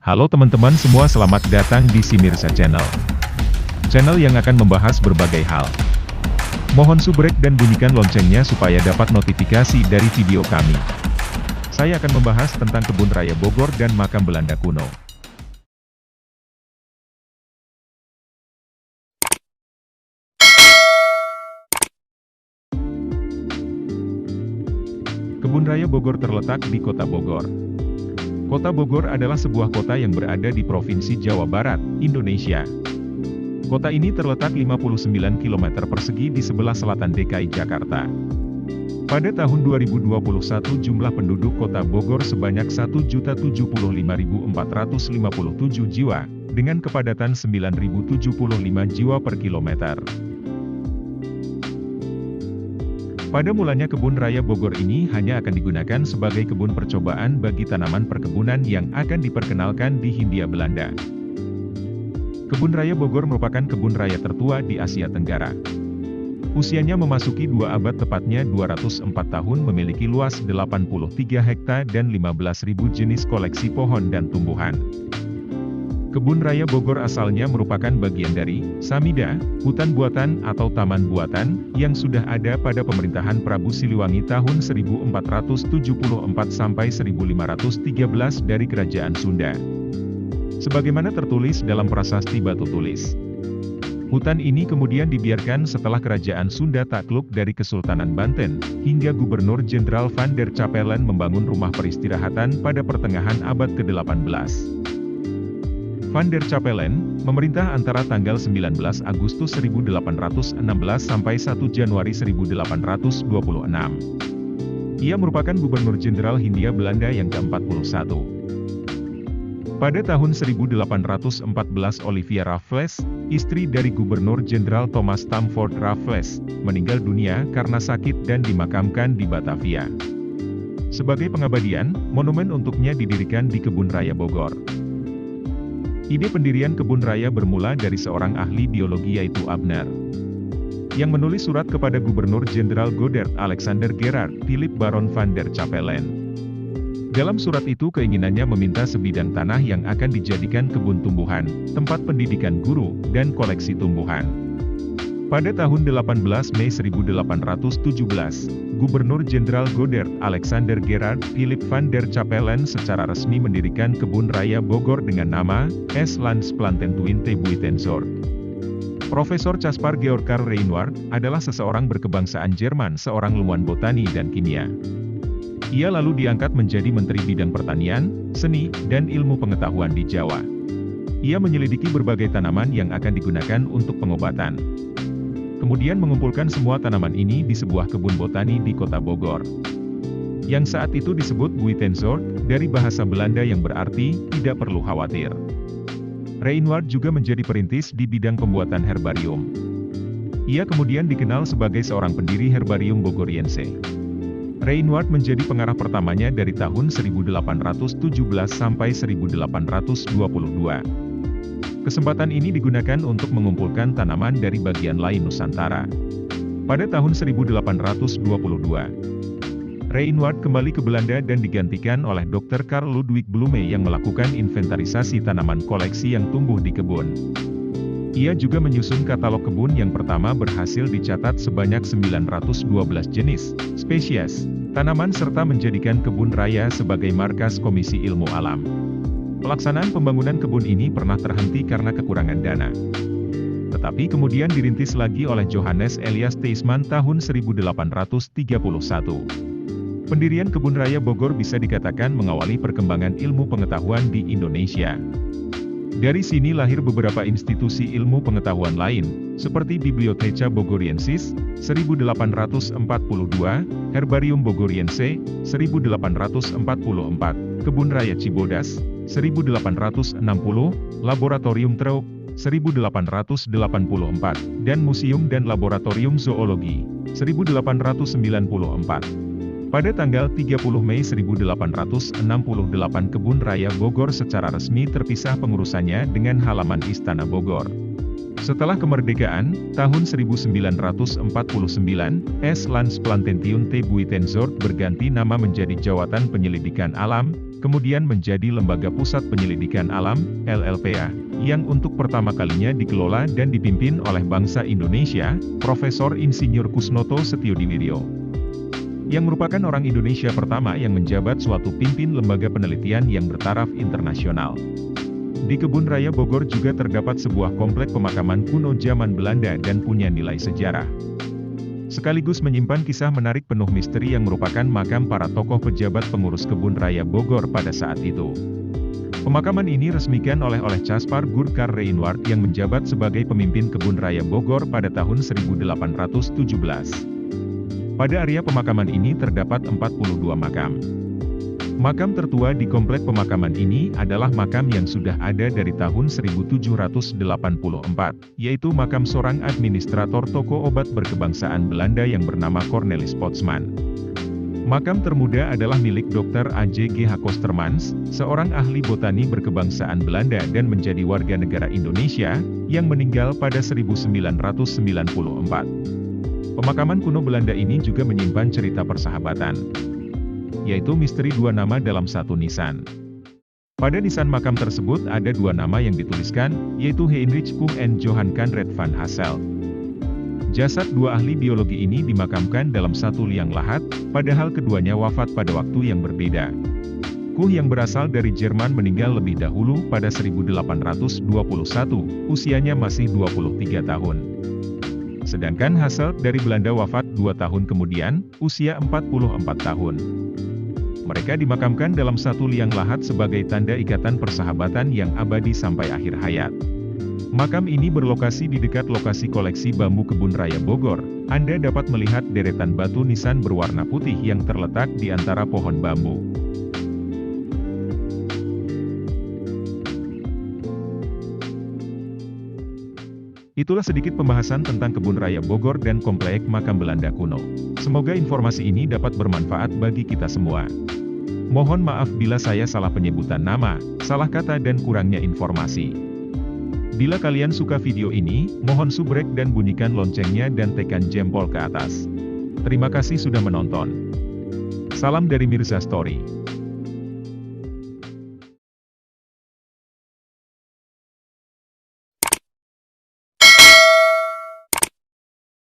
Halo teman-teman semua, selamat datang di Simirsa Channel. Channel yang akan membahas berbagai hal. Mohon subrek dan bunyikan loncengnya supaya dapat notifikasi dari video kami. Saya akan membahas tentang Kebun Raya Bogor dan makam Belanda kuno. Kebun Raya Bogor terletak di Kota Bogor. Kota Bogor adalah sebuah kota yang berada di Provinsi Jawa Barat, Indonesia. Kota ini terletak 59 km persegi di sebelah selatan DKI Jakarta. Pada tahun 2021 jumlah penduduk Kota Bogor sebanyak 1.075.457 jiwa, dengan kepadatan 9.075 jiwa per kilometer. Pada mulanya Kebun Raya Bogor ini hanya akan digunakan sebagai kebun percobaan bagi tanaman perkebunan yang akan diperkenalkan di Hindia Belanda. Kebun Raya Bogor merupakan kebun raya tertua di Asia Tenggara. Usianya memasuki 2 abad, tepatnya 204 tahun, memiliki luas 83 hektar dan 15.000 jenis koleksi pohon dan tumbuhan. Kebun Raya Bogor asalnya merupakan bagian dari Samida, hutan buatan atau taman buatan, yang sudah ada pada pemerintahan Prabu Siliwangi tahun 1474 sampai 1513 dari Kerajaan Sunda. Sebagaimana tertulis dalam prasasti Batu Tulis. Hutan ini kemudian dibiarkan setelah Kerajaan Sunda takluk dari Kesultanan Banten, hingga Gubernur Jenderal Van der Capellen membangun rumah peristirahatan pada pertengahan abad ke-18. Van der Capellen memerintah antara tanggal 19 Agustus 1816 sampai 1 Januari 1826. Ia merupakan Gubernur Jenderal Hindia Belanda yang ke-41. Pada tahun 1814 Olivia Raffles, istri dari Gubernur Jenderal Thomas Stamford Raffles, meninggal dunia karena sakit dan dimakamkan di Batavia. Sebagai pengabdian, monumen untuknya didirikan di Kebun Raya Bogor. Ide pendirian kebun raya bermula dari seorang ahli biologi yaitu Abner, yang menulis surat kepada Gubernur Jenderal Godard Alexander Gerard Philip Baron van der Capellen. Dalam surat itu keinginannya meminta sebidang tanah yang akan dijadikan kebun tumbuhan, tempat pendidikan guru, dan koleksi tumbuhan. Pada tahun 18 Mei 1817, Gubernur Jenderal Godard Alexander Gerard Philip van der Capellen secara resmi mendirikan Kebun Raya Bogor dengan nama S. Landsplantentuin te Buitenzorg. Profesor Caspar Georg Karl Reinward adalah seseorang berkebangsaan Jerman, seorang ilmuwan botani dan kimia. Ia lalu diangkat menjadi Menteri Bidang Pertanian, Seni, dan Ilmu Pengetahuan di Jawa. Ia menyelidiki berbagai tanaman yang akan digunakan untuk pengobatan. Kemudian mengumpulkan semua tanaman ini di sebuah kebun botani di Kota Bogor, yang saat itu disebut Buitenzorg, dari bahasa Belanda yang berarti, tidak perlu khawatir. Reinward juga menjadi perintis di bidang pembuatan herbarium. Ia kemudian dikenal sebagai seorang pendiri Herbarium Bogoriense. Reinward menjadi pengarah pertamanya dari tahun 1817 sampai 1822. Kesempatan ini digunakan untuk mengumpulkan tanaman dari bagian lain Nusantara. Pada tahun 1822, Reinward kembali ke Belanda dan digantikan oleh Dr. Karl Ludwig Blume yang melakukan inventarisasi tanaman koleksi yang tumbuh di kebun. Ia juga menyusun katalog kebun yang pertama, berhasil dicatat sebanyak 912 jenis, spesies, tanaman serta menjadikan kebun raya sebagai markas Komisi Ilmu Alam. Pelaksanaan pembangunan kebun ini pernah terhenti karena kekurangan dana. Tetapi kemudian dirintis lagi oleh Johannes Elias Teisman tahun 1831. Pendirian Kebun Raya Bogor bisa dikatakan mengawali perkembangan ilmu pengetahuan di Indonesia. Dari sini lahir beberapa institusi ilmu pengetahuan lain, seperti Bibliotheca Bogoriensis, 1842, Herbarium Bogoriense, 1844, Kebun Raya Cibodas, 1860, Laboratorium Truk, 1884, dan Museum dan Laboratorium Zoologi, 1894. Pada tanggal 30 Mei 1868 Kebun Raya Bogor secara resmi terpisah pengurusannya dengan halaman Istana Bogor. Setelah kemerdekaan, tahun 1949, S. Landsplantentuin te Buitenzorg berganti nama menjadi Jawatan Penyelidikan Alam, kemudian menjadi Lembaga Pusat Penyelidikan Alam, LLPA, yang untuk pertama kalinya dikelola dan dipimpin oleh bangsa Indonesia, Profesor Insinyur Kusnoto Setiodiwiryo, yang merupakan orang Indonesia pertama yang menjabat suatu pimpin lembaga penelitian yang bertaraf internasional. Di Kebun Raya Bogor juga terdapat sebuah komplek pemakaman kuno zaman Belanda dan punya nilai sejarah. Sekaligus menyimpan kisah menarik penuh misteri yang merupakan makam para tokoh pejabat pengurus Kebun Raya Bogor pada saat itu. Pemakaman ini resmikan oleh Caspar Gurkar Reinward yang menjabat sebagai pemimpin Kebun Raya Bogor pada tahun 1817. Pada area pemakaman ini terdapat 42 makam. Makam tertua di komplek pemakaman ini adalah makam yang sudah ada dari tahun 1784, yaitu makam seorang administrator toko obat berkebangsaan Belanda yang bernama Cornelis Potsman. Makam termuda adalah milik Dr. A.J.G. Kostermans, seorang ahli botani berkebangsaan Belanda dan menjadi warga negara Indonesia, yang meninggal pada 1994. Pemakaman kuno Belanda ini juga menyimpan cerita persahabatan, yaitu misteri dua nama dalam satu nisan. Pada nisan makam tersebut ada dua nama yang dituliskan, yaitu Heinrich Kuh and Johann Conrad van Hasselt. Jasad dua ahli biologi ini dimakamkan dalam satu liang lahat, padahal keduanya wafat pada waktu yang berbeda. Kuh yang berasal dari Jerman meninggal lebih dahulu pada 1821, usianya masih 23 tahun. Sedangkan Hasselt dari Belanda wafat 2 tahun kemudian, usia 44 tahun. Mereka dimakamkan dalam satu liang lahat sebagai tanda ikatan persahabatan yang abadi sampai akhir hayat. Makam ini berlokasi di dekat lokasi koleksi bambu Kebun Raya Bogor. Anda dapat melihat deretan batu nisan berwarna putih yang terletak di antara pohon bambu. Itulah sedikit pembahasan tentang Kebun Raya Bogor dan komplek makam Belanda kuno. Semoga informasi ini dapat bermanfaat bagi kita semua. Mohon maaf bila saya salah penyebutan nama, salah kata dan kurangnya informasi. Bila kalian suka video ini, mohon subrek dan bunyikan loncengnya dan tekan jempol ke atas. Terima kasih sudah menonton. Salam dari Mirza Story.